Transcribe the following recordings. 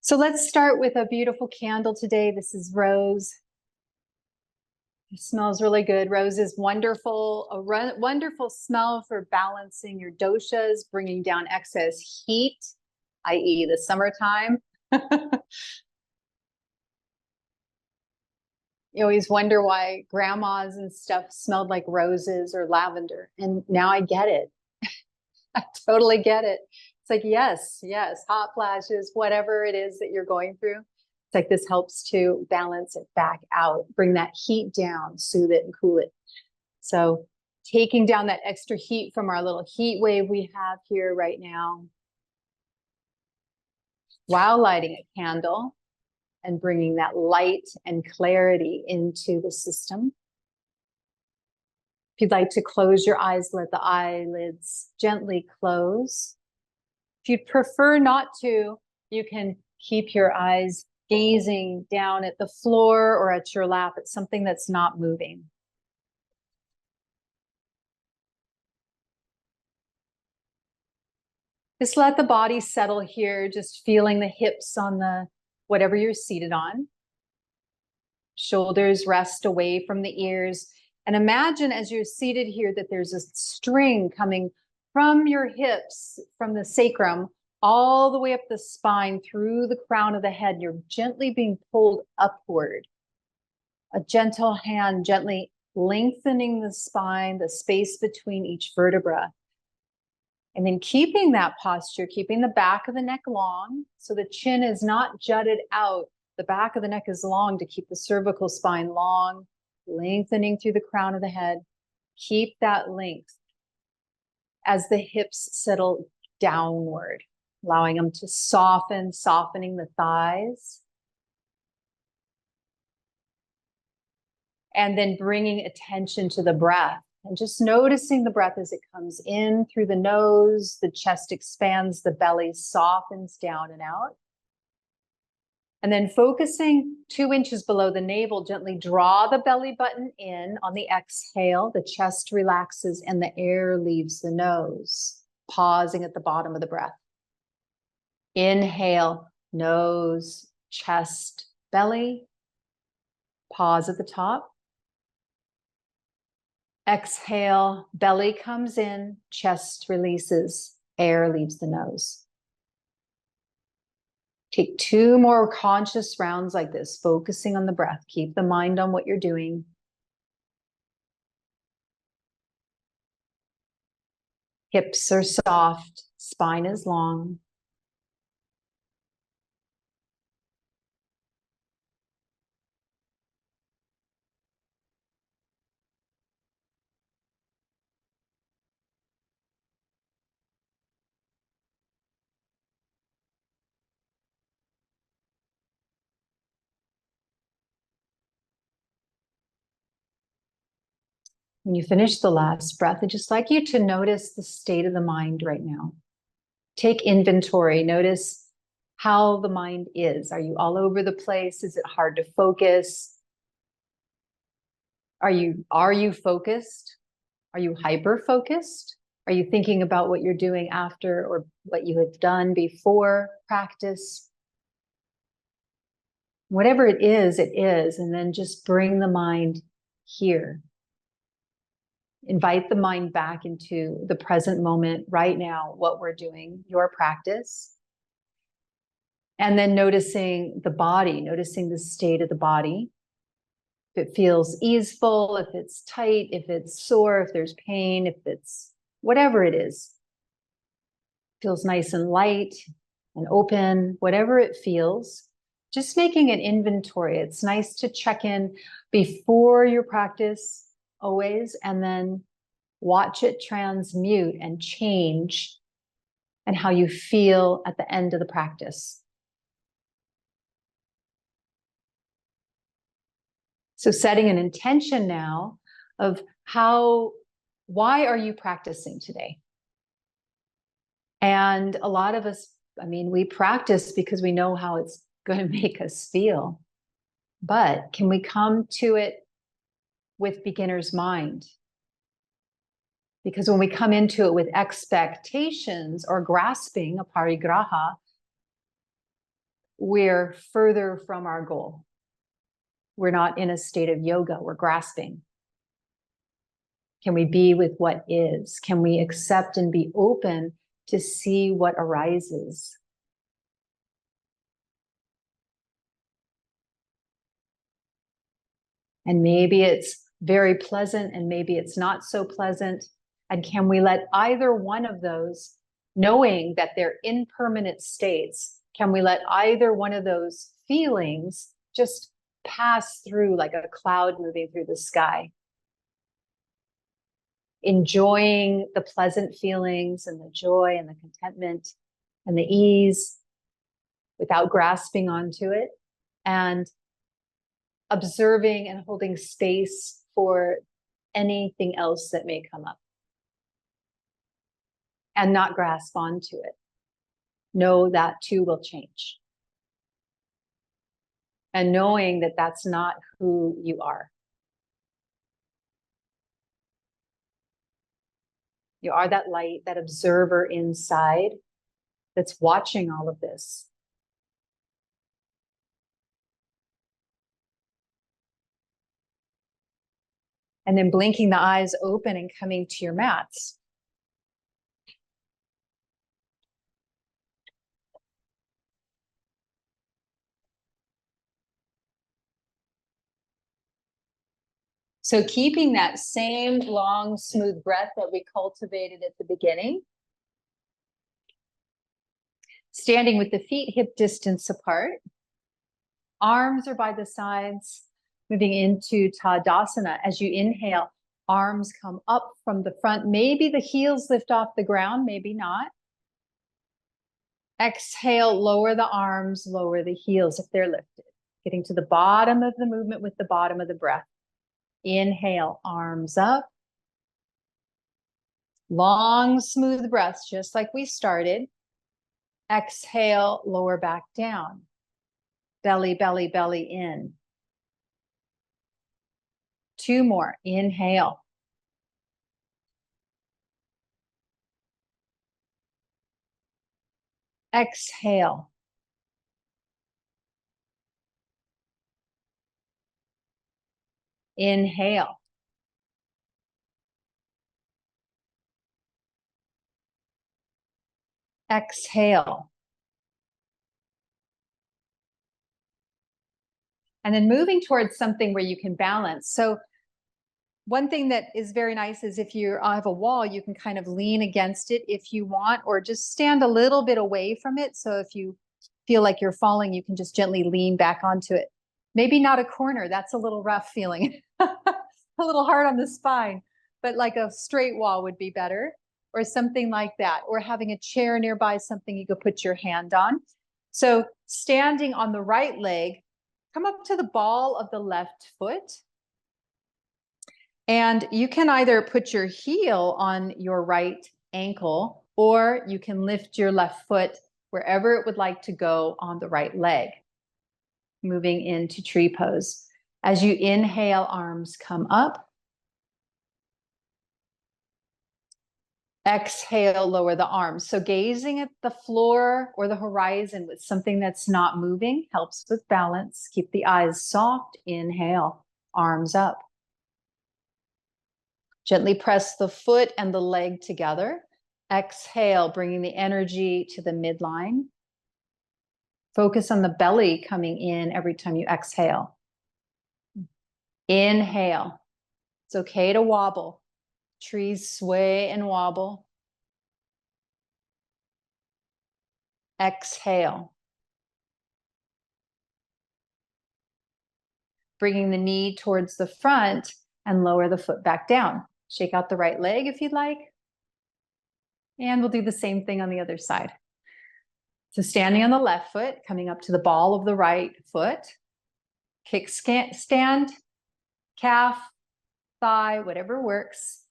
So let's start with a beautiful candle today. This is rose. It smells really good. Rose is wonderful, a wonderful smell for balancing your doshas, bringing down excess heat, i.e. the summertime. You always wonder why grandmas and stuff smelled like roses or lavender. And now I get it. I totally get it. It's like, yes, hot flashes, whatever it is that you're going through. It's like this helps to balance it back out, bring that heat down, soothe it and cool it. So taking down that extra heat from our little heat wave we have here right now, while lighting a candle and bringing that light and clarity into the system. If you'd like to close your eyes, let the eyelids gently close. If you'd prefer not to, you can keep your eyes gazing down at the floor or at your lap, at something that's not moving. Just let the body settle here, just feeling the hips on the whatever you're seated on. Shoulders rest away from the ears. And imagine as you're seated here that there's a string coming from your hips, from the sacrum, all the way up the spine, through the crown of the head. You're gently being pulled upward. A gentle hand gently lengthening the spine, the space between each vertebra. And then keeping that posture, keeping the back of the neck long, so the chin is not jutted out. The back of the neck is long to keep the cervical spine long, lengthening through the crown of the head. Keep that length as the hips settle downward, allowing them to soften, softening the thighs. And then bringing attention to the breath and just noticing the breath as it comes in through the nose, the chest expands, the belly softens down and out. And then focusing 2 inches below the navel, gently draw the belly button in on the exhale. The chest relaxes and the air leaves the nose, pausing at the bottom of the breath. Inhale, nose, chest, belly. Pause at the top. Exhale, belly comes in, chest releases, air leaves the nose. Take 2 more conscious rounds like this, focusing on the breath. Keep the mind on what you're doing. Hips are soft, spine is long. When you finish the last breath, I'd just like you to notice the state of the mind right now. Take inventory. Notice how the mind is. Are you all over the place? Is it hard to focus? Are you focused? Are you hyper-focused? Are you thinking about what you're doing after or what you had done before practice? Whatever it is, and then just bring the mind here. Invite the mind back into the present moment right now, what we're doing, your practice. And then noticing the body, noticing the state of the body. If it feels easeful, if it's tight, if it's sore, if there's pain, if it's whatever it is. Feels nice and light and open, whatever it feels. Just making an inventory. It's nice to check in before your practice always, and then watch it transmute and change and how you feel at the end of the practice. So setting an intention now of why are you practicing today? And a lot of us, we practice because we know how it's going to make us feel. But can we come to it with beginner's mind? Because when we come into it with expectations or grasping, a parigraha, we're further from our goal. We're not in a state of yoga, we're grasping. Can we be with what is? Can we accept and be open to see what arises? And maybe it's very pleasant and maybe it's not so pleasant. And can we let either one of those, knowing that they're impermanent states, can we let either one of those feelings just pass through like a cloud moving through the sky? Enjoying the pleasant feelings and the joy and the contentment and the ease without grasping onto it, and observing and holding space for anything else that may come up, and not grasp onto it. Know that too will change. And knowing that that's not who you are. You are that light, that observer inside that's watching all of this. And then blinking the eyes open and coming to your mats. So keeping that same long, smooth breath that we cultivated at the beginning. Standing with the feet hip distance apart. Arms are by the sides. Moving into Tadasana. As you inhale, arms come up from the front. Maybe the heels lift off the ground, maybe not. Exhale, lower the arms, lower the heels if they're lifted. Getting to the bottom of the movement with the bottom of the breath. Inhale, arms up. Long, smooth breaths, just like we started. Exhale, lower back down. Belly, belly, belly in. 2 more. Inhale. Exhale. Inhale. Exhale. And then moving towards something where you can balance. So one thing that is very nice is if you have a wall, you can kind of lean against it if you want, or just stand a little bit away from it. So if you feel like you're falling, you can just gently lean back onto it. Maybe not a corner. That's a little rough feeling. A little hard on the spine, but like a straight wall would be better, or something like that, or having a chair nearby, something you could put your hand on. So standing on the right leg, come up to the ball of the left foot. And you can either put your heel on your right ankle, or you can lift your left foot wherever it would like to go on the right leg. Moving into tree pose. As you inhale, arms come up. Exhale, lower the arms. So gazing at the floor or the horizon with something that's not moving helps with balance. Keep the eyes soft. Inhale, arms up. Gently press the foot and the leg together. Exhale, bringing the energy to the midline. Focus on the belly coming in every time you exhale. Inhale. It's okay to wobble. Trees sway and wobble. Exhale. Bringing the knee towards the front and lower the foot back down. Shake out the right leg if you'd like. And we'll do the same thing on the other side. So standing on the left foot, coming up to the ball of the right foot. Kick stand, calf, thigh, whatever works.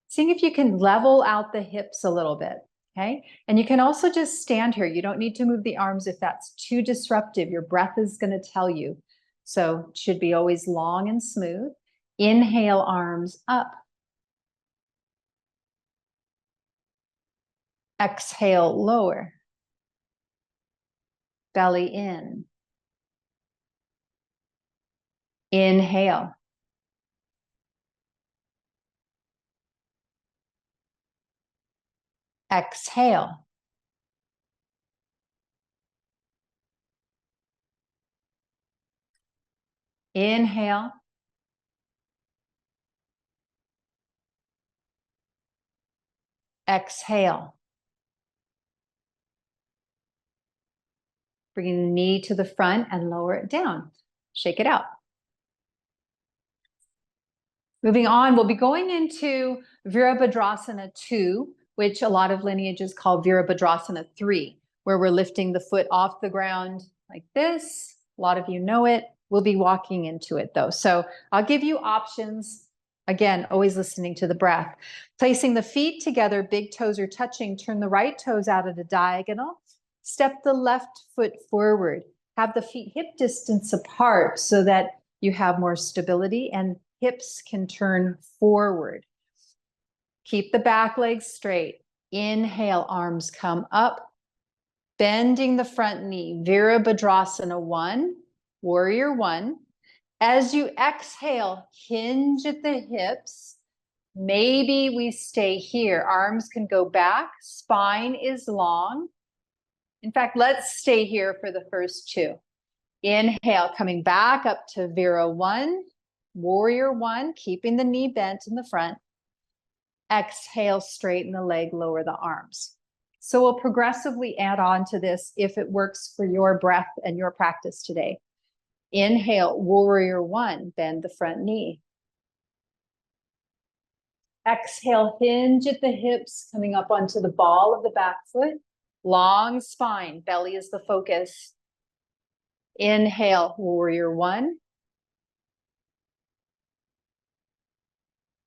Seeing if you can level out the hips a little bit, okay? And you can also just stand here. You don't need to move the arms if that's too disruptive. Your breath is going to tell you. So it should be always long and smooth. Inhale, arms up. Exhale, lower. belly in. Inhale. Exhale. Inhale. Exhale. Bringing the knee to the front and lower it down. Shake it out. Moving on, we'll be going into Virabhadrasana 2, which a lot of lineages call Virabhadrasana 3, where we're lifting the foot off the ground like this. A lot of you know it. We'll be walking into it though. So I'll give you options. Again, always listening to the breath. Placing the feet together, big toes are touching. Turn the right toes out at a diagonal. Step the left foot forward. Have the feet hip distance apart so that you have more stability and hips can turn forward. Keep the back legs straight. Inhale, arms come up. Bending the front knee. Virabhadrasana 1, Warrior 1. As you exhale, hinge at the hips. Maybe we stay here. Arms can go back. Spine is long. In fact, let's stay here for the first 2. Inhale, coming back up to Vira 1, Warrior 1, keeping the knee bent in the front. Exhale, straighten the leg, lower the arms. So we'll progressively add on to this if it works for your breath and your practice today. Inhale, Warrior 1, bend the front knee. Exhale, hinge at the hips, coming up onto the ball of the back foot. Long spine, belly is the focus. Inhale, Warrior 1.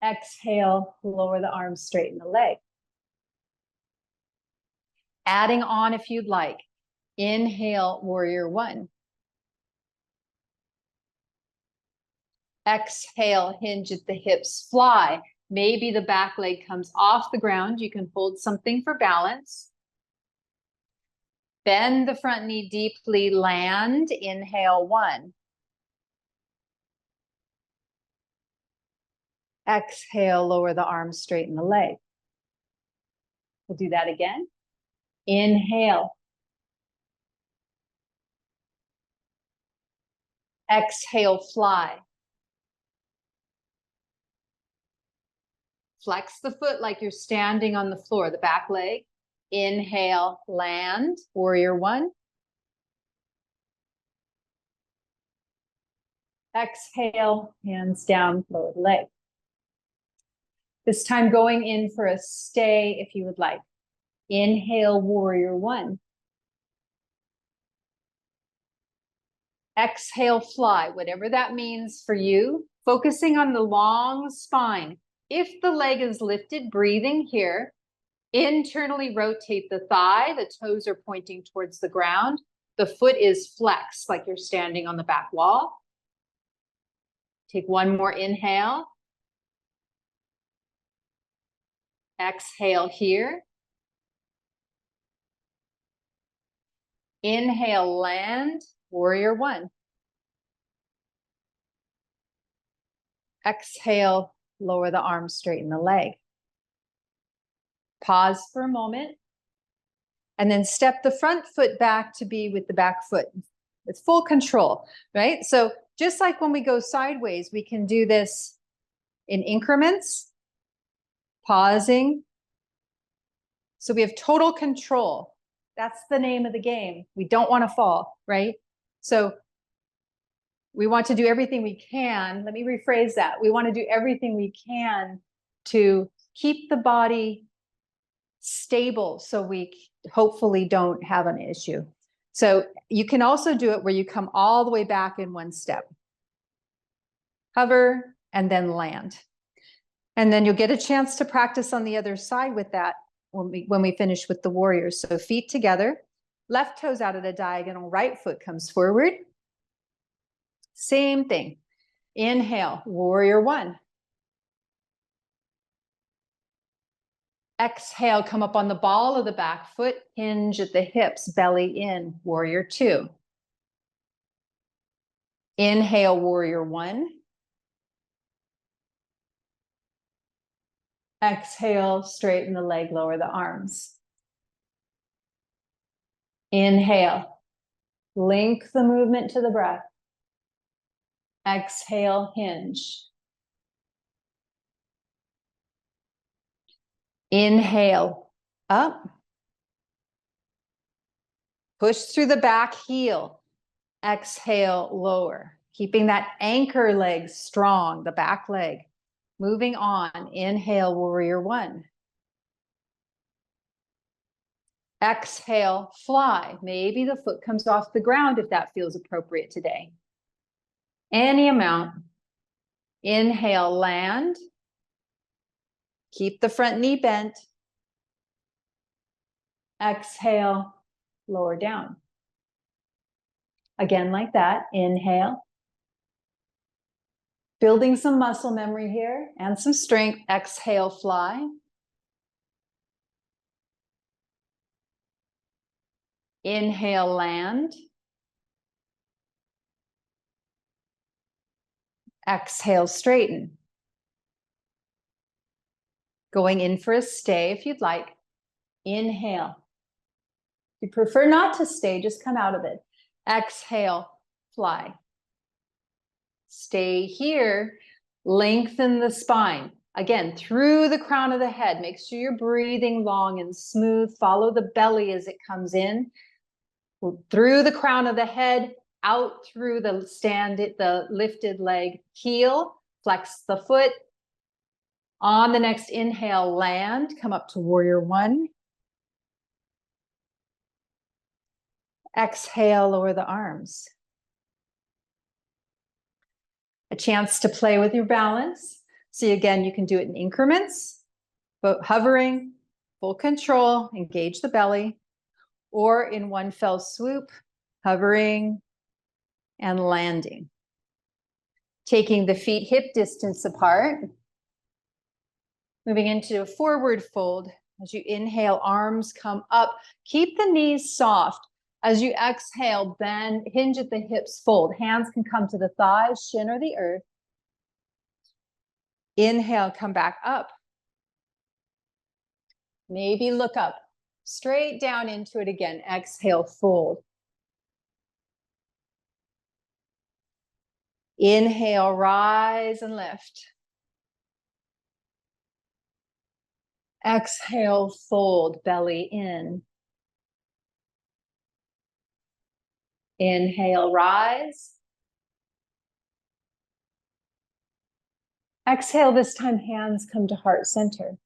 Exhale, lower the arms, straighten the leg. Adding on if you'd like. Inhale, Warrior 1. Exhale, hinge at the hips, fly. Maybe the back leg comes off the ground. You can hold something for balance. Bend the front knee deeply, land. Inhale, 1. Exhale, lower the arms, straighten the leg. We'll do that again. Inhale. Exhale, fly. Flex the foot like you're standing on the floor, the back leg. Inhale, land, Warrior 1. Exhale, hands down, lower the leg. This time going in for a stay if you would like. Inhale, Warrior 1. Exhale, fly, whatever that means for you. Focusing on the long spine. If the leg is lifted, breathing here. Internally rotate the thigh. The toes are pointing towards the ground. The foot is flexed like you're standing on the back wall. Take one more inhale. Exhale here. Inhale, land, Warrior 1. Exhale, lower the arms, straighten the leg. Pause for a moment. And then step the front foot back to be with the back foot with full control, right? So just like when we go sideways, we can do this in increments, pausing. So we have total control. That's the name of the game. We don't want to fall, right? So we want to do everything we can. Let me rephrase that. We want to do everything we can to keep the body stable so we hopefully don't have an issue. So you can also do it where you come all the way back in one step. Hover and then land. And then you'll get a chance to practice on the other side with that when we finish with the warriors. So feet together, left toes out at a diagonal, right foot comes forward. Same thing. Inhale, Warrior 1. Exhale, come up on the ball of the back foot, hinge at the hips, belly in, warrior two. Inhale, warrior one. Exhale, straighten the leg, lower the arms. Inhale, link the movement to the breath. Exhale, hinge. Inhale, up. Push through the back heel. Exhale, lower. Keeping that anchor leg strong, the back leg. Moving on, inhale, warrior one. Exhale, fly. Maybe the foot comes off the ground if that feels appropriate today. Any amount. Inhale, land. Keep the front knee bent. Exhale, lower down. Again, like that. Inhale. Building some muscle memory here and some strength. Exhale, fly. Inhale, land. Exhale, straighten. Going in for a stay if you'd like. Inhale. If you prefer not to stay, just come out of it. Exhale, fly. Stay here. Lengthen the spine. Again, through the crown of the head. Make sure you're breathing long and smooth. Follow the belly as it comes in. Through the crown of the head, out through the lifted leg. Heel, flex the foot. On the next inhale, land. Come up to warrior one. Exhale, lower the arms. A chance to play with your balance. See, again, you can do it in increments, but hovering, full control, engage the belly, or in one fell swoop, hovering and landing. Taking the feet hip distance apart. Moving into a forward fold. As you inhale, arms come up. Keep the knees soft. As you exhale, bend, hinge at the hips, fold. Hands can come to the thighs, shin or the earth. Inhale, come back up. Maybe look up. Straight down into it again. Exhale, fold. Inhale, rise and lift. Exhale, fold, belly in. Inhale, rise. Exhale, this time hands come to heart center.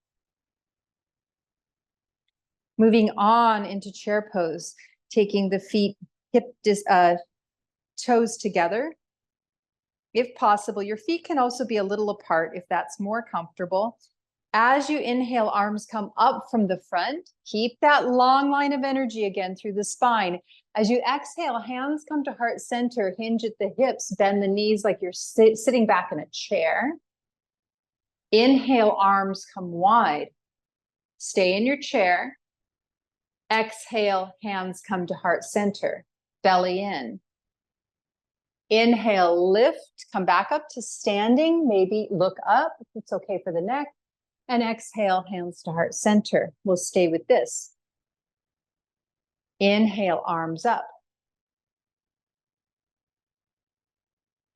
Moving on into chair pose, taking the feet, toes together. If possible, your feet can also be a little apart if that's more comfortable. As you inhale, arms come up from the front. Keep that long line of energy again through the spine. As you exhale, hands come to heart center, hinge at the hips, bend the knees like you're sitting back in a chair. Inhale, arms come wide. Stay in your chair. Exhale, hands come to heart center, belly in. Inhale, lift, come back up to standing, maybe look up if it's okay for the neck. And exhale, hands to heart center. We'll stay with this. Inhale, arms up.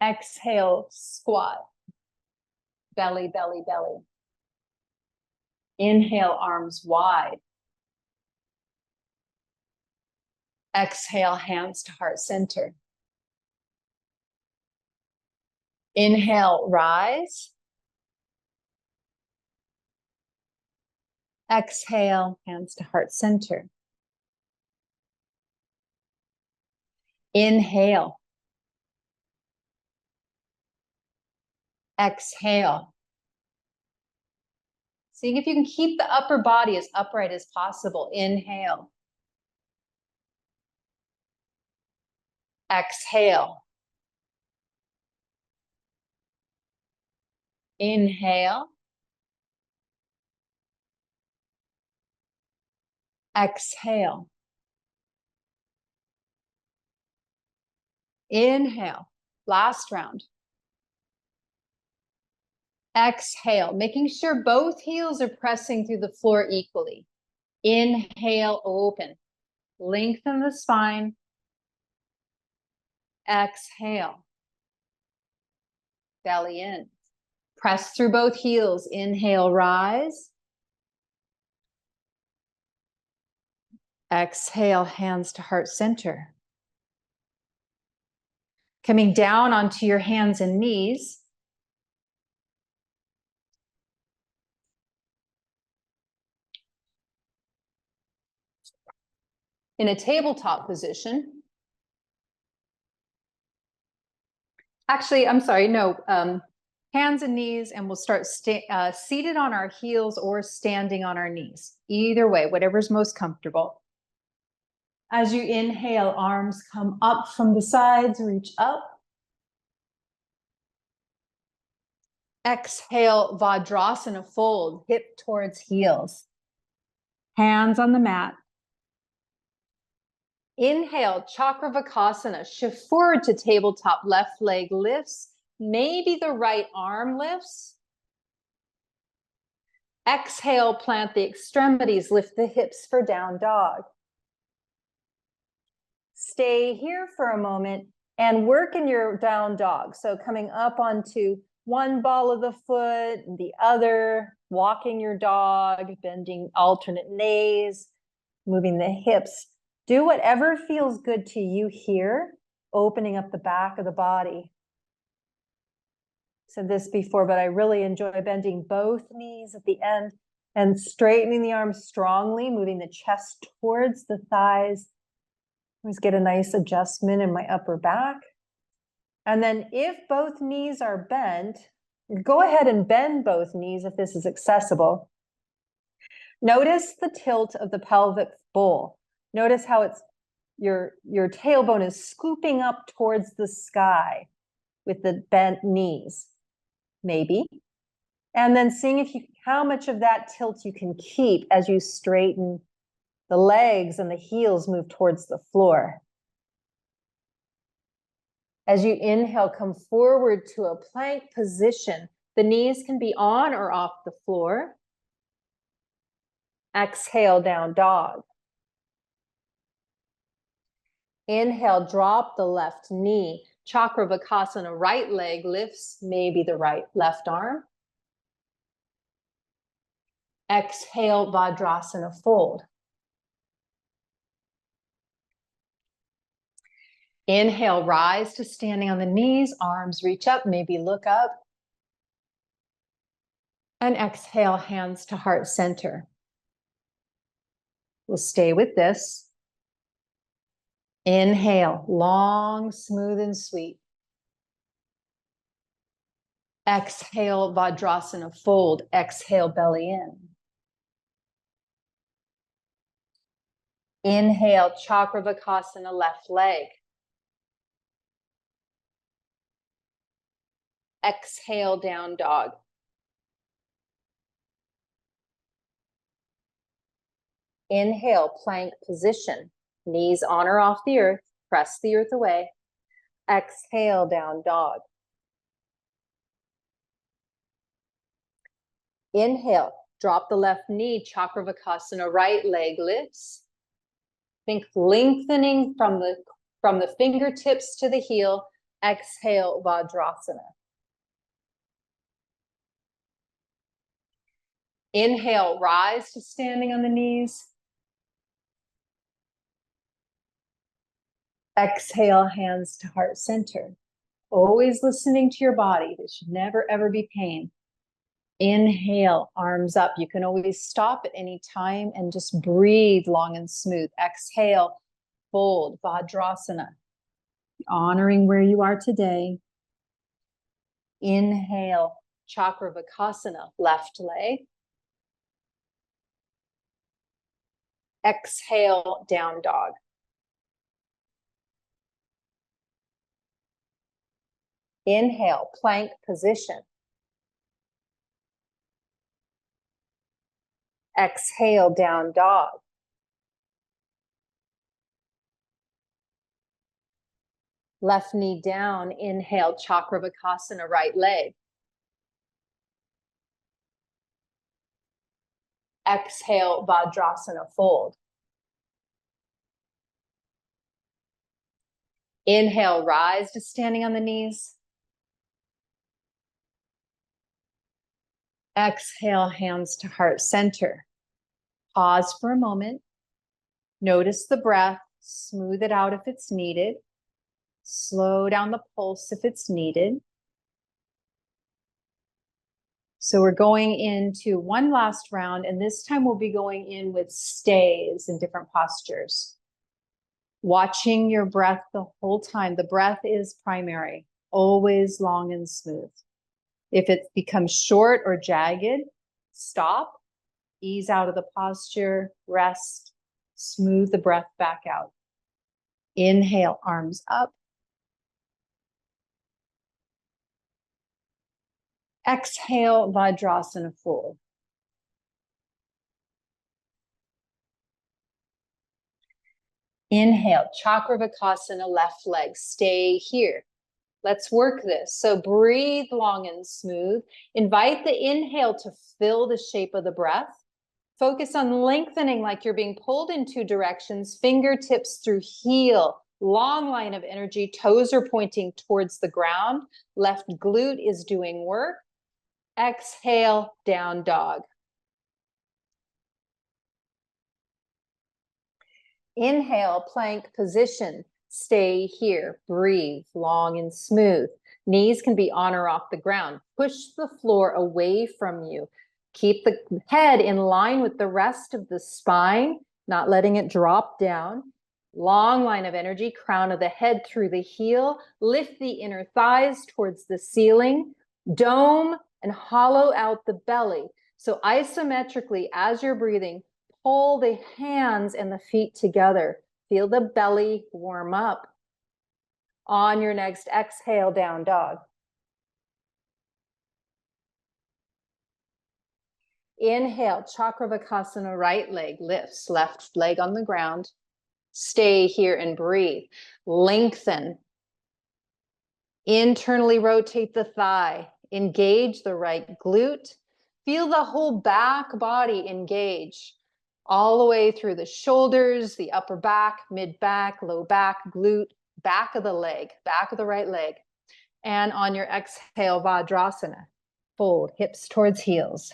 Exhale, squat. Belly, belly, belly. Inhale, arms wide. Exhale, hands to heart center. Inhale, rise. Exhale, hands to heart center. Inhale. Exhale. Seeing if you can keep the upper body as upright as possible. Inhale. Exhale. Inhale. Exhale. Inhale. Last round. Exhale, making sure both heels are pressing through the floor equally. Inhale, open. Lengthen the spine. Exhale. Belly in. Press through both heels. Inhale, rise. Exhale, hands to heart center. Coming down onto your hands and knees. In a tabletop position. Actually, I'm sorry, no, hands and knees, and we'll start seated on our heels or standing on our knees. Either way, whatever's most comfortable. As you inhale, arms come up from the sides, reach up. Exhale, Vajrasana fold, hip towards heels. Hands on the mat. Inhale, Chakravakasana, shift forward to tabletop, left leg lifts, maybe the right arm lifts. Exhale, plant the extremities, lift the hips for down dog. Stay here for a moment and work in your down dog. So coming up onto one ball of the foot, the other, walking your dog, bending alternate knees, moving the hips. Do whatever feels good to you here, opening up the back of the body. Said this before, but I really enjoy bending both knees at the end and straightening the arms strongly, moving the chest towards the thighs. Always get a nice adjustment in my upper back. And then if both knees are bent, go ahead and bend both knees if this is accessible. Notice the tilt of the pelvic bowl. Notice how it's your tailbone is scooping up towards the sky with the bent knees, maybe. And then seeing how much of that tilt you can keep as you straighten the legs and the heels move towards the floor. As you inhale, come forward to a plank position. The knees can be on or off the floor. Exhale, down dog. Inhale, drop the left knee. Chakravakasana, right leg lifts, maybe the left arm. Exhale, Vajrasana fold. Inhale, rise to standing on the knees, arms reach up, maybe look up. And exhale, hands to heart center. We'll stay with this. Inhale, long, smooth, and sweet. Exhale, Vajrasana fold. Exhale, belly in. Inhale, Chakravakasana, left leg. Exhale, down dog. Inhale, plank position. Knees on or off the earth. Press the earth away. Exhale, down dog. Inhale, drop the left knee. Chakravakasana, right leg lifts. Think lengthening from the fingertips to the heel. Exhale, Vajrasana. Inhale, rise to standing on the knees. Exhale, hands to heart center. Always listening to your body. There should never, ever be pain. Inhale, arms up. You can always stop at any time and just breathe long and smooth. Exhale, fold, Vajrasana. Honoring where you are today. Inhale, Chakravakasana, left leg. Exhale, down dog. Inhale, plank position. Exhale, down dog. Left knee down, inhale, Chakravakasana, right leg. Exhale, Vajrasana, fold. Inhale, rise to standing on the knees. Exhale, hands to heart center. Pause for a moment. Notice the breath. Smooth it out if it's needed. Slow down the pulse if it's needed. So we're going into one last round, and this time we'll be going in with stays in different postures. Watching your breath the whole time. The breath is primary, always long and smooth. If it becomes short or jagged, stop, ease out of the posture, rest, smooth the breath back out. Inhale, arms up. Exhale, Vajrasana, fold. Inhale, Chakravakasana, left leg. Stay here. Let's work this. So breathe long and smooth. Invite the inhale to fill the shape of the breath. Focus on lengthening like you're being pulled in two directions. Fingertips through heel. Long line of energy. Toes are pointing towards the ground. Left glute is doing work. Exhale, down dog. Inhale, plank position. Stay here. Breathe long and smooth. Knees can be on or off the ground. Push the floor away from you. Keep the head in line with the rest of the spine, not letting it drop down. Long line of energy, crown of the head through the heel. Lift the inner thighs towards the ceiling. Dome and hollow out the belly. So isometrically, as you're breathing, pull the hands and the feet together. Feel the belly warm up. On your next exhale, down dog. Inhale, Chakravakasana, right leg lifts, left leg on the ground. Stay here and breathe. Lengthen. Internally rotate the thigh. Engage the right glute. Feel the whole back body engage. All the way through the shoulders, the upper back, mid back, low back, glute, back of the leg, back of the right leg. And on your exhale, Vajrasana, fold hips towards heels.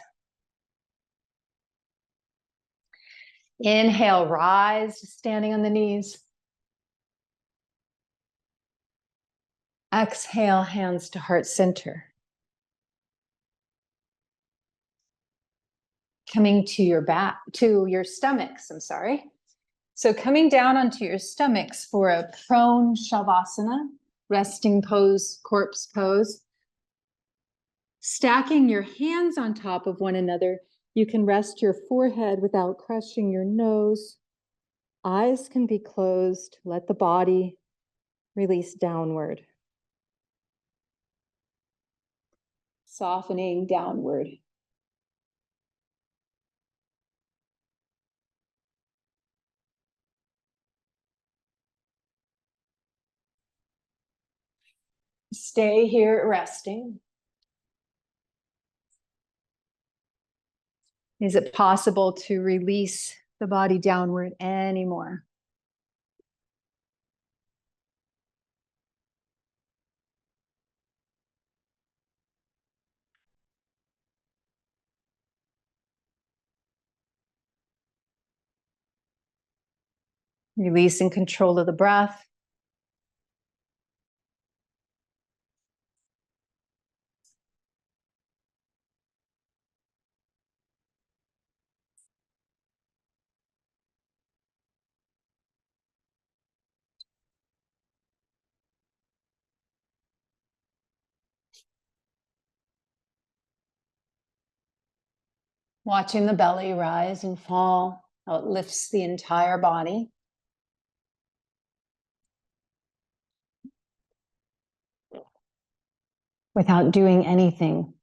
Inhale, rise to standing on the knees. Exhale, hands to heart center. Coming to your back, to your stomachs, I'm sorry. So coming down onto your stomachs for a prone shavasana, resting pose, corpse pose. Stacking your hands on top of one another, you can rest your forehead without crushing your nose. Eyes can be closed. Let the body release downward. Softening downward. Stay here resting. Is it possible to release the body downward anymore? Releasing control of the breath. Watching the belly rise and fall, how it lifts the entire body. Without doing anything.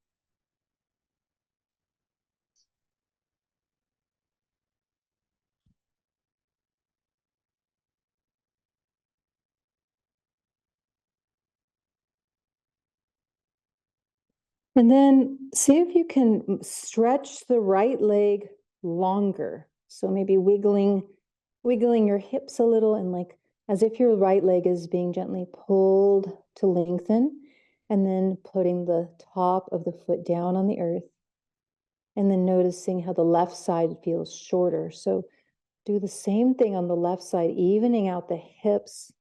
And then see if you can stretch the right leg longer. So maybe wiggling your hips a little, and like as if your right leg is being gently pulled to lengthen, and then putting the top of the foot down on the earth. And then noticing how the left side feels shorter. So do the same thing on the left side, evening out the hips,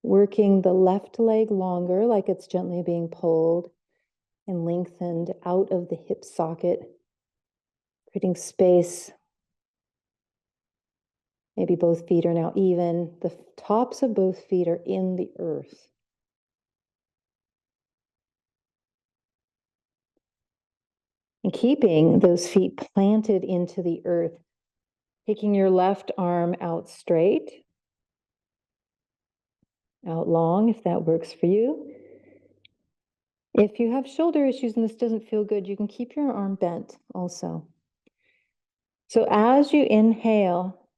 working the left leg longer, like it's gently being pulled and lengthened out of the hip socket, creating space. Maybe both feet are now even. The tops of both feet are in the earth. And keeping those feet planted into the earth, taking your left arm out straight, out long, if that works for you. If you have shoulder issues and this doesn't feel good, you can keep your arm bent also. So as you inhale,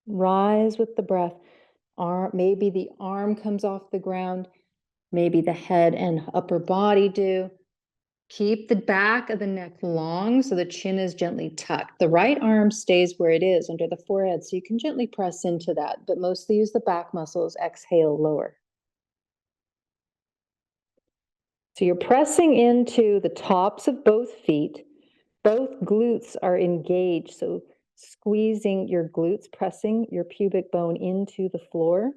rise with the breath. Maybe the arm comes off the ground, maybe the head and upper body do. Keep the back of the neck long so the chin is gently tucked. The right arm stays where it is under the forehead, so you can gently press into that, but mostly use the back muscles. Exhale, lower. So you're pressing into the tops of both feet. Both glutes are engaged, so squeezing your glutes, pressing your pubic bone into the floor.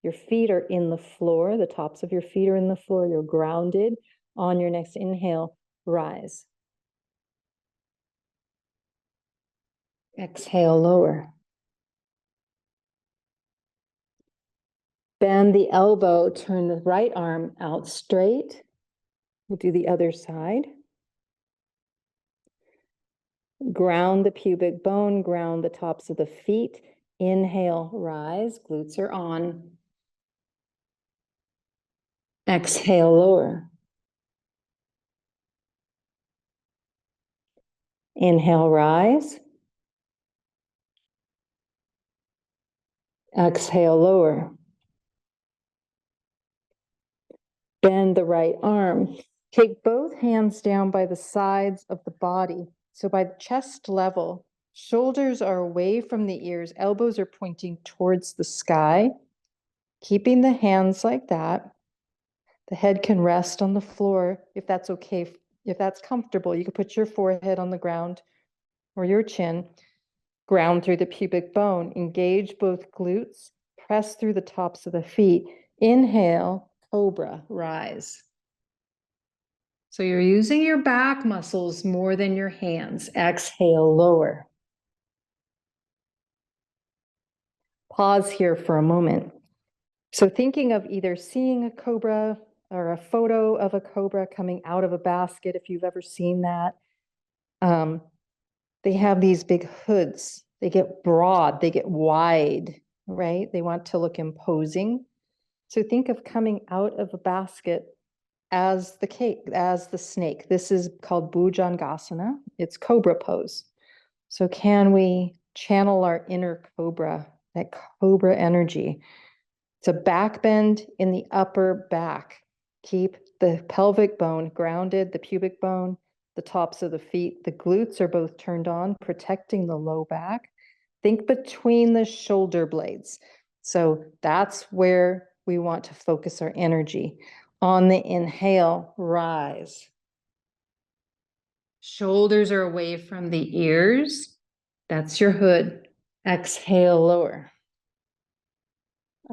Your feet are in the floor. The tops of your feet are in the floor. You're grounded. On your next inhale, rise. Exhale, lower. Bend the elbow, turn the right arm out straight. We'll do the other side. Ground the pubic bone, ground the tops of the feet. Inhale, rise, glutes are on. Exhale, lower. Inhale, rise. Exhale, lower. Bend the right arm. Take both hands down by the sides of the body. So by the chest level, shoulders are away from the ears, elbows are pointing towards the sky. Keeping the hands like that. The head can rest on the floor if that's okay. If that's comfortable, you can put your forehead on the ground or your chin. Ground through the pubic bone. Engage both glutes. Press through the tops of the feet. Inhale, cobra, rise. So you're using your back muscles more than your hands. Exhale, lower. Pause here for a moment. So thinking of either seeing a cobra or a photo of a cobra coming out of a basket, if you've ever seen that. They have these big hoods. They get broad, they get wide, right? They want to look imposing. So think of coming out of a basket as the snake. This is called Bhujangasana. It's cobra pose. So can we channel our inner cobra, that cobra energy? It's a back bend in the upper back. Keep the pelvic bone grounded, the pubic bone, the tops of the feet. The glutes are both turned on, protecting the low back. Think between the shoulder blades. So that's where we want to focus our energy. On the inhale, rise. Shoulders are away from the ears. That's your hood. Exhale, lower.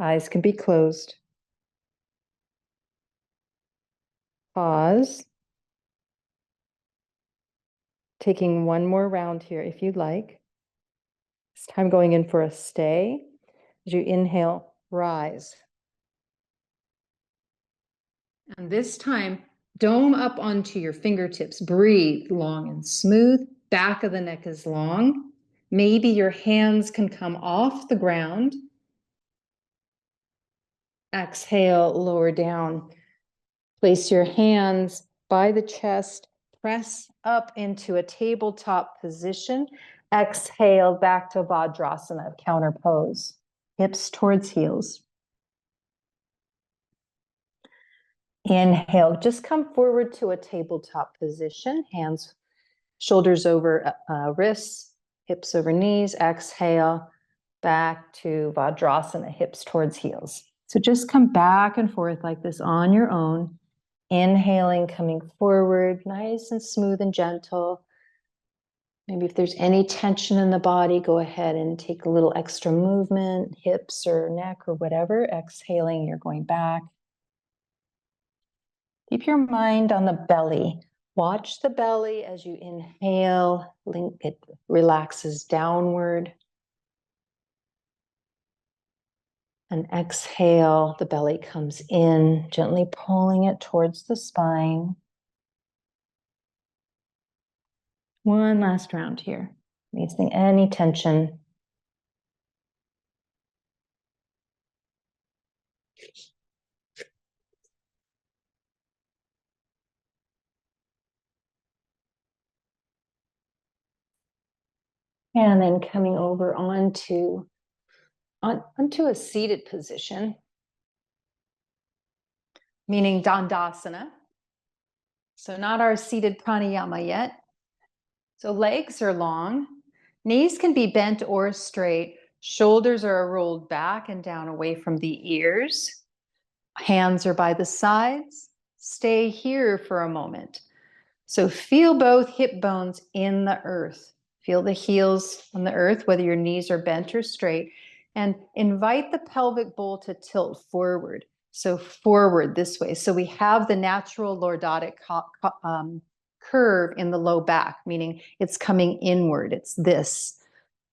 Eyes can be closed. Pause. Taking one more round here if you'd like. This time going in for a stay. As you inhale, rise. And this time, dome up onto your fingertips. Breathe long and smooth. Back of the neck is long. Maybe your hands can come off the ground. Exhale, lower down. Place your hands by the chest. Press up into a tabletop position. Exhale back to Vajrasana, counter pose. Hips towards heels. Inhale, just come forward to a tabletop position, hands, shoulders over wrists, hips over knees. Exhale, back to Vajrasana, hips towards heels. So just come back and forth like this on your own. Inhaling, coming forward, nice and smooth and gentle. Maybe if there's any tension in the body, go ahead and take a little extra movement, hips or neck or whatever. Exhaling, you're going back. Keep your mind on the belly. Watch the belly as you inhale, it relaxes downward. And exhale, the belly comes in, gently pulling it towards the spine. One last round here. Releasing any tension. And then coming over onto a seated position, meaning Dandasana. So not our seated pranayama yet. So legs are long, knees can be bent or straight, shoulders are rolled back and down away from the ears, hands are by the sides. Stay here for a moment. So feel both hip bones in the earth. Feel the heels on the earth, whether your knees are bent or straight, and invite the pelvic bowl to tilt forward. So forward this way. So we have the natural lordotic curve in the low back, meaning it's coming inward. It's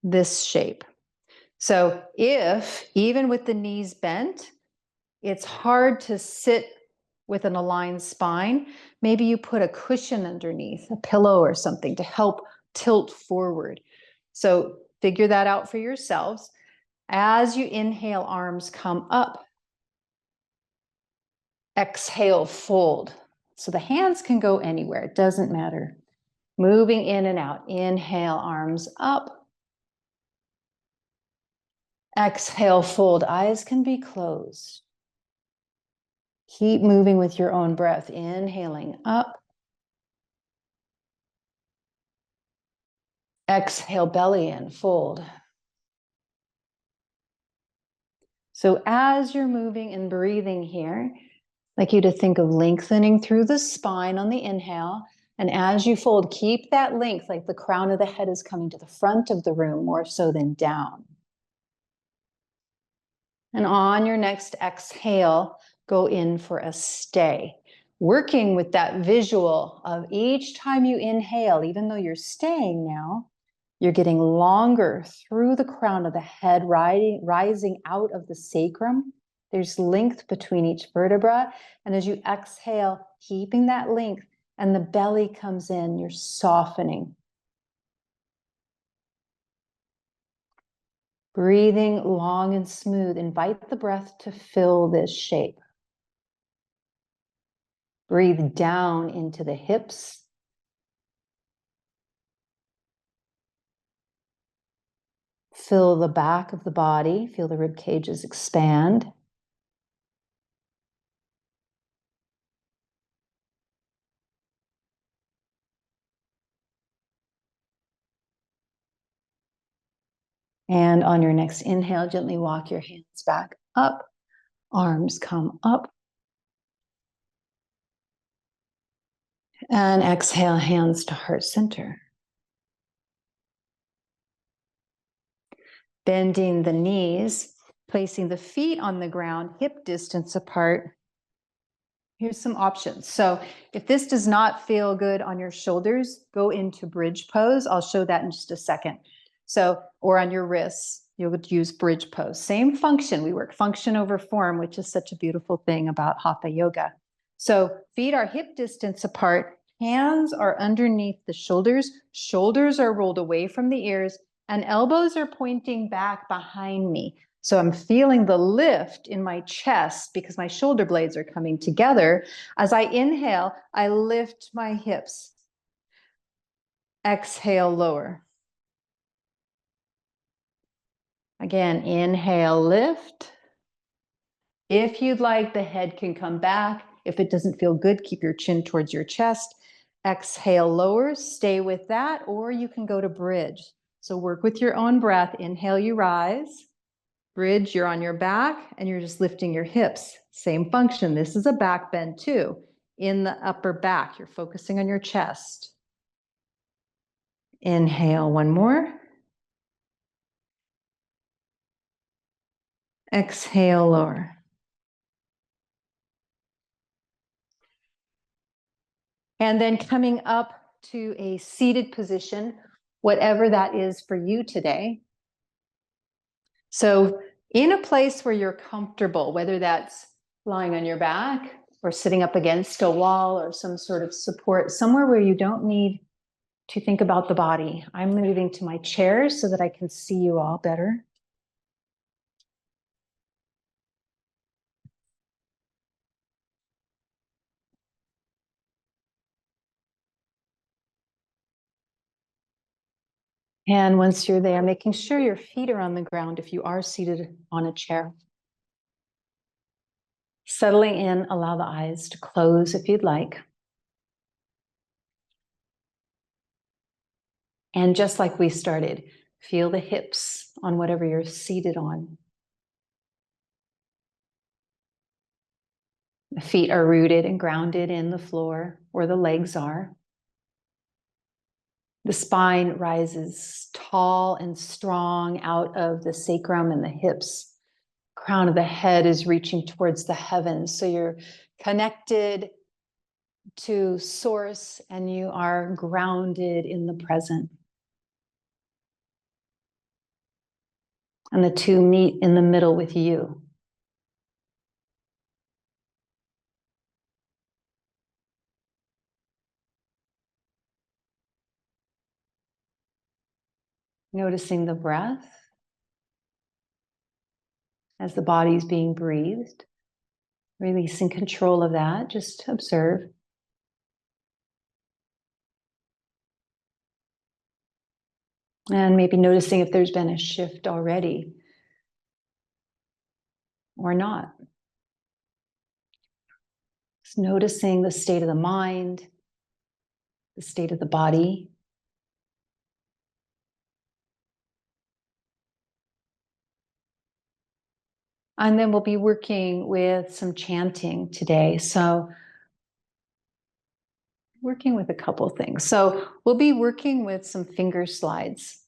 this shape. So if, even with the knees bent, it's hard to sit with an aligned spine, maybe you put a cushion underneath, a pillow or something to help tilt forward. So figure that out for yourselves. As you inhale, arms come up. Exhale, fold. So the hands can go anywhere, it doesn't matter. Moving in and out. Inhale, arms up. Exhale, fold. Eyes can be closed. Keep moving with your own breath. Inhaling up. Exhale, belly in, fold. So as you're moving and breathing here, I'd like you to think of lengthening through the spine on the inhale. And as you fold, keep that length, like the crown of the head is coming to the front of the room more so than down. And on your next exhale, go in for a stay. Working with that visual of each time you inhale, even though you're staying now, you're getting longer through the crown of the head, rising out of the sacrum. There's length between each vertebra. And as you exhale, keeping that length, and the belly comes in, you're softening. Breathing long and smooth. Invite the breath to fill this shape. Breathe down into the hips. Fill the back of the body. Feel the rib cages expand. And on your next inhale, gently walk your hands back up. Arms come up. And exhale, hands to heart center. Bending the knees, placing the feet on the ground, hip distance apart. Here's some options. So if this does not feel good on your shoulders, go into bridge pose. I'll show that in just a second. So, or on your wrists, you would use bridge pose. Same function. We work function over form, which is such a beautiful thing about Hatha yoga. So feet are hip distance apart. Hands are underneath the shoulders. Shoulders are rolled away from the ears, and elbows are pointing back behind me. So I'm feeling the lift in my chest because my shoulder blades are coming together. As I inhale, I lift my hips. Exhale, lower. Again, inhale, lift. If you'd like, the head can come back. If it doesn't feel good, keep your chin towards your chest. Exhale, lower, stay with that, or you can go to bridge. So work with your own breath. Inhale, you rise. Bridge, you're on your back and you're just lifting your hips. Same function. This is a back bend too. In the upper back, you're focusing on your chest. Inhale, one more. Exhale, lower. And then coming up to a seated position, whatever that is for you today. So in a place where you're comfortable, whether that's lying on your back or sitting up against a wall or some sort of support, somewhere where you don't need to think about the body. I'm moving to my chair so that I can see you all better. And once you're there, making sure your feet are on the ground if you are seated on a chair. Settling in, allow the eyes to close if you'd like. And just like we started, feel the hips on whatever you're seated on. The feet are rooted and grounded in the floor where the legs are. The spine rises tall and strong out of the sacrum and the hips. Crown of the head is reaching towards the heavens. So you're connected to source and you are grounded in the present. And the two meet in the middle with you. Noticing the breath as the body is being breathed. Releasing control of that, just observe. And maybe noticing if there's been a shift already or not. Just noticing the state of the mind, the state of the body. And then we'll be working with some chanting today. So working with a couple things. So we'll be working with some finger slides.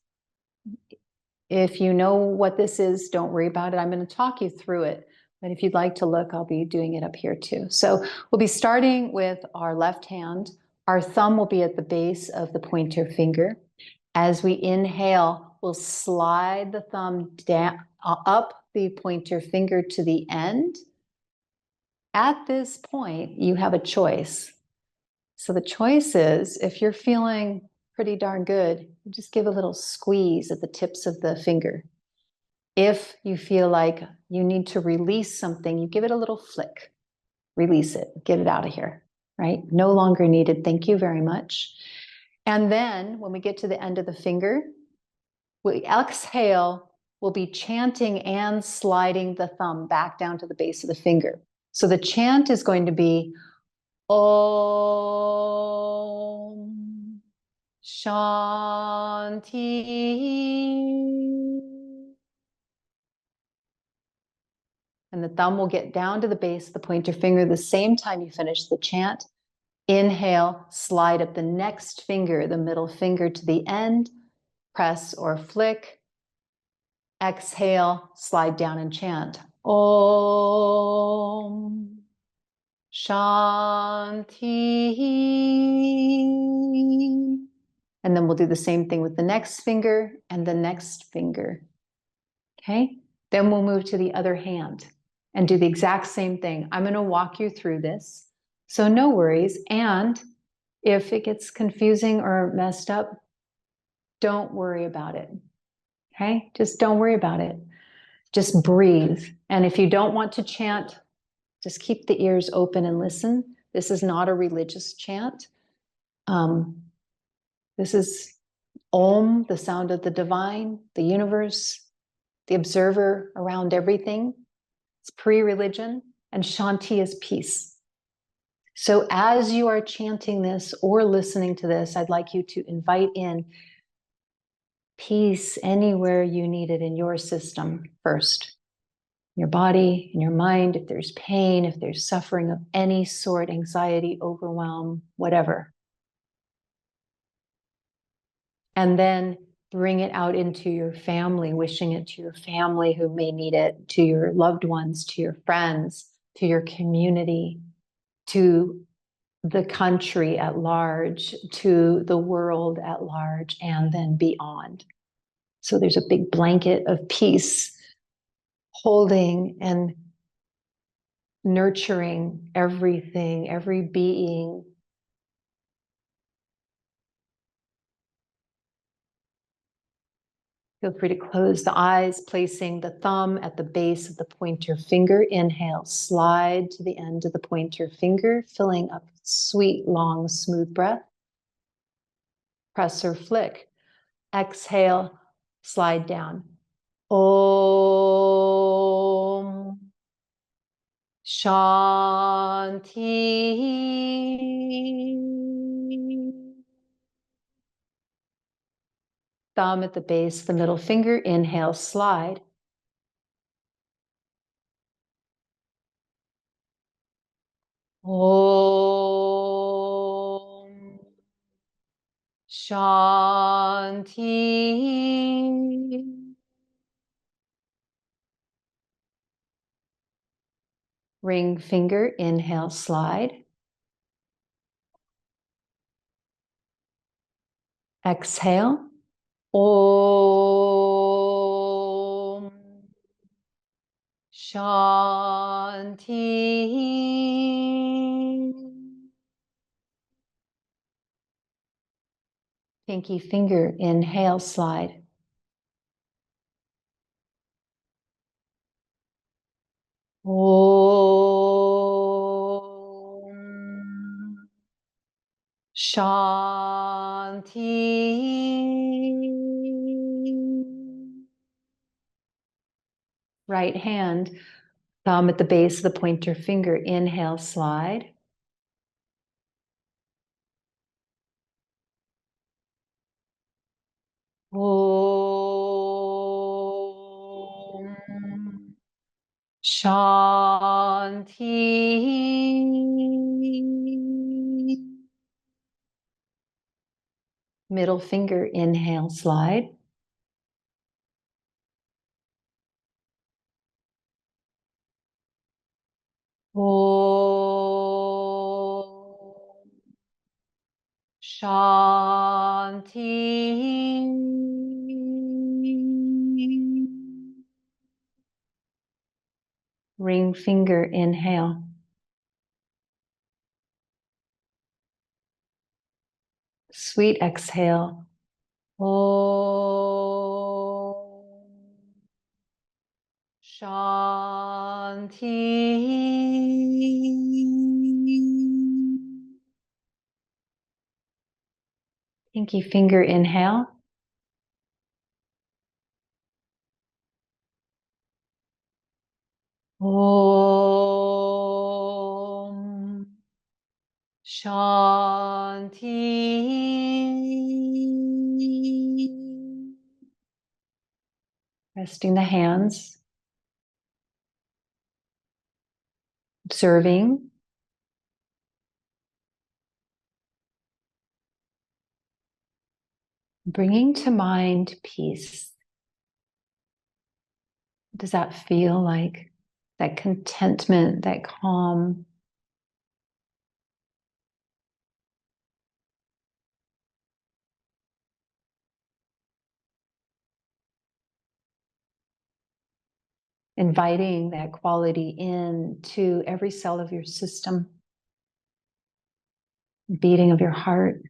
If you know what this is, don't worry about it. I'm going to talk you through it. But if you'd like to look, I'll be doing it up here too. So we'll be starting with our left hand. Our thumb will be at the base of the pointer finger. As we inhale, we'll slide the thumb down, up the pointer finger to the end. At this point, you have a choice. So the choice is, if you're feeling pretty darn good, just give a little squeeze at the tips of the finger. If you feel like you need to release something, you give it a little flick. Release it, get it out of here, right? No longer needed, thank you very much. And then when we get to the end of the finger, we exhale, we'll be chanting and sliding the thumb back down to the base of the finger. So the chant is going to be Om Shanti. And the thumb will get down to the base of the pointer finger the same time you finish the chant. Inhale, slide up the next finger, the middle finger to the end, press or flick. Exhale, slide down and chant. Om Shanti. And then we'll do the same thing with the next finger and the next finger. Okay? Then we'll move to the other hand and do the exact same thing. I'm going to walk you through this. So no worries. And if it gets confusing or messed up, don't worry about it. Okay? Just don't worry about it. Just breathe. And if you don't want to chant, just keep the ears open and listen. This is not a religious chant. This is Om, the sound of the divine, the universe, the observer around everything. It's pre-religion, and Shanti is peace. So as you are chanting this or listening to this, I'd like you to invite in peace anywhere you need it in your system first. Your body, in your mind, if there's pain, if there's suffering of any sort, anxiety, overwhelm, whatever. And then bring it out into your family, wishing it to your family who may need it, to your loved ones, to your friends, to your community, to the country at large, to the world at large, and then beyond. So there's a big blanket of peace holding and nurturing everything, every being. Feel free to close the eyes, placing the thumb at the base of the pointer finger. Inhale, slide to the end of the pointer finger, filling up sweet, long, smooth breath. Press or flick. Exhale, slide down. Om Shanti. Thumb at the base, the middle finger. Inhale, slide. Om Shanti. Ring finger, inhale, slide. Exhale. Om Shanti. Pinky finger, inhale, slide. Om Shanti. Right hand, thumb at the base of the pointer finger. Inhale, slide. Om Shanti. Middle finger, inhale, slide. Om Shanti. Ring finger, inhale. Sweet exhale. Om Shanti. Pinky finger, inhale. Om Shanti. Resting the hands, observing. Bringing to mind peace. What does that feel like? That contentment, that calm. Inviting that quality in to every cell of your system, beating of your heart,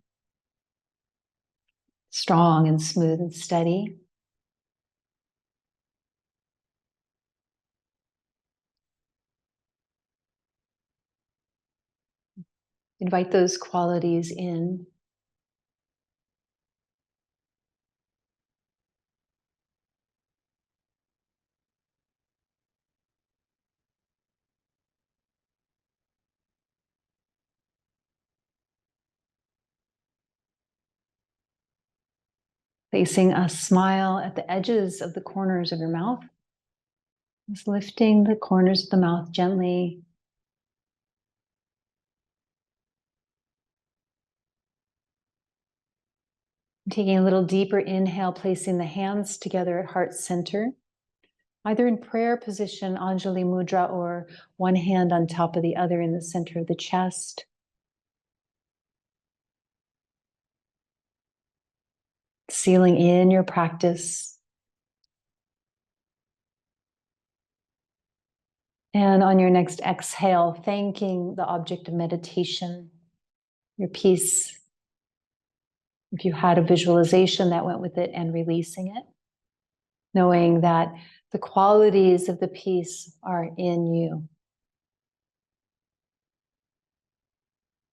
strong and smooth and steady. Invite those qualities in. Placing a smile at the edges of the corners of your mouth. Just lifting the corners of the mouth gently. Taking a little deeper inhale, placing the hands together at heart center, either in prayer position, Anjali Mudra, or one hand on top of the other in the center of the chest. Sealing in your practice. And on your next exhale, thanking the object of meditation, your peace. If you had a visualization that went with it, and releasing it, knowing that the qualities of the peace are in you.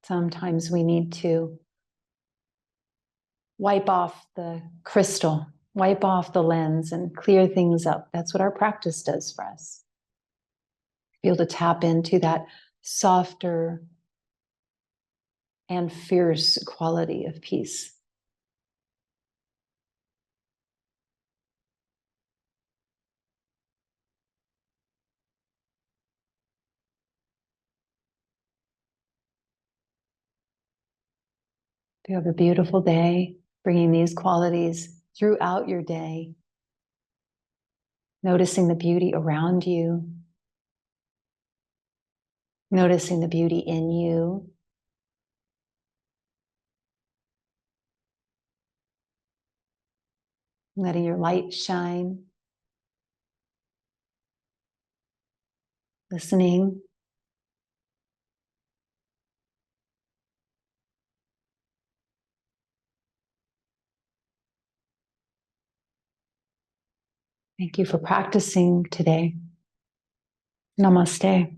Sometimes we need to wipe off the crystal, wipe off the lens, and clear things up. That's what our practice does for us. Be able to tap into that softer and fierce quality of peace. You have a beautiful day, bringing these qualities throughout your day, noticing the beauty around you, noticing the beauty in you, letting your light shine, listening. Thank you for practicing today. Namaste.